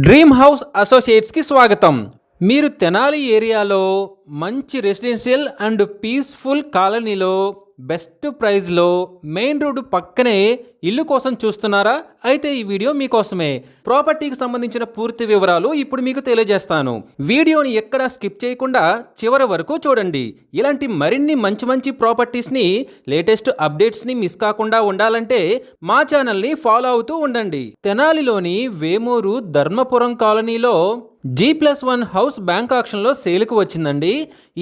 Dream house అసోసియేట్స్కి స్వాగతం. మీరు తెనాలి ఏరియాలో మంచి రెసిడెన్షియల్ అండ్ పీస్ఫుల్ కాలనీలో బెస్ట్ ప్రైస్లో మెయిన్ రోడ్డు పక్కనే ఇల్లు కోసం చూస్తున్నారా? అయితే ఈ వీడియో మీకోసమే. ప్రాపర్టీకి సంబంధించిన పూర్తి వివరాలు ఇప్పుడు మీకు తెలియజేస్తాను. వీడియోని ఎక్కడా స్కిప్ చేయకుండా చివరి వరకు చూడండి. ఇలాంటి మరిన్ని మంచి ప్రాపర్టీస్ని, లేటెస్ట్ అప్డేట్స్ని మిస్ కాకుండా ఉండాలంటే మా ఛానల్ని ఫాలో అవుతూ ఉండండి. తెనాలిలోని వేమూరు ధర్మపురం కాలనీలో G+1 హౌస్ బ్యాంక్ ఆక్షన్లో సేల్కు వచ్చిందండి.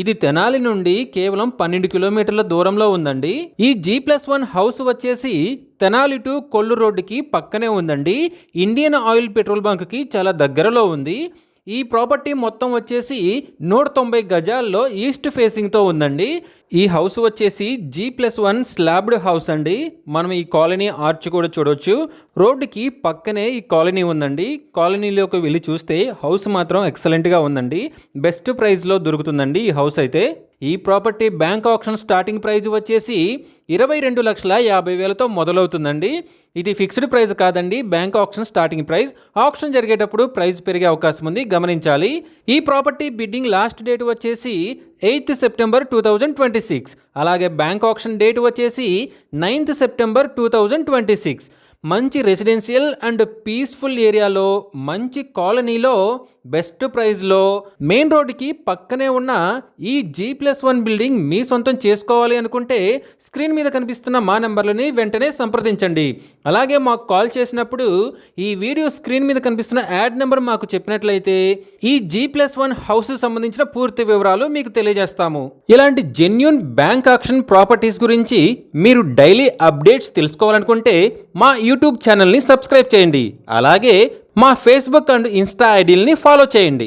ఇది తెనాలి నుండి కేవలం 12 కిలోమీటర్ల దూరంలో ఉందండి. ఈ G+1 హౌస్ వచ్చేసి తెనాలి టు కొల్లు రోడ్డుకి పక్కనే ఉందండి. ఇండియన్ ఆయిల్ పెట్రోల్ బంక్కి చాలా దగ్గరలో ఉంది. ఈ ప్రాపర్టీ మొత్తం వచ్చేసి 190 గజాల్లో ఈస్ట్ ఫేసింగ్తో ఉందండి. ఈ హౌస్ వచ్చేసి G+1 స్లాబ్డ్ హౌస్ అండి. మనం ఈ కాలనీ ఆర్చ్ కూడా చూడొచ్చు. రోడ్డుకి పక్కనే ఈ కాలనీ ఉందండి. కాలనీలోకి వెళ్ళి చూస్తే హౌస్ మాత్రం ఎక్సలెంట్గా ఉందండి. బెస్ట్ ప్రైస్లో దొరుకుతుందండి ఈ హౌస్ అయితే. ఈ property bank option starting price వచ్చేసి 22,50,000తో మొదలవుతుందండి. ఇది ఫిక్స్డ్ ప్రైస్ కాదండి, bank option starting price. Option జరిగేటప్పుడు ప్రైస్ పెరిగే అవకాశం ఉంది, గమనించాలి. ఈ ప్రాపర్టీ బిడ్డింగ్ లాస్ట్ డేట్ వచ్చేసి 8th సెప్టెంబర్ 2026. అలాగే బ్యాంక్ ఆప్షన్ డేట్ వచ్చేసి 9th సెప్టెంబర్ 2026. మంచి రెసిడెన్షియల్ అండ్ పీస్ఫుల్ ఏరియాలో మంచి కాలనీలో బెస్ట్ ప్రైస్లో మెయిన్ రోడ్డుకి పక్కనే ఉన్న ఈ G+1 బిల్డింగ్ మీ సొంతం చేసుకోవాలి అనుకుంటే స్క్రీన్ మీద కనిపిస్తున్న మా నెంబర్లని వెంటనే సంప్రదించండి. అలాగే మాకు కాల్ చేసినప్పుడు ఈ వీడియో స్క్రీన్ మీద కనిపిస్తున్న యాడ్ నెంబర్ మాకు చెప్పినట్లయితే ఈ G+1 హౌస్ సంబంధించిన పూర్తి వివరాలు మీకు తెలియజేస్తాము. ఇలాంటి జెన్యూన్ బ్యాంక్ ఆక్షన్ ప్రాపర్టీస్ గురించి మీరు డైలీ అప్డేట్స్ తెలుసుకోవాలనుకుంటే మా యూట్యూబ్ ఛానల్ని సబ్స్క్రైబ్ చేయండి. అలాగే మా ఫేస్బుక్ అండ్ ఇన్స్టా ఐడీలని ఫాలో చేయండి.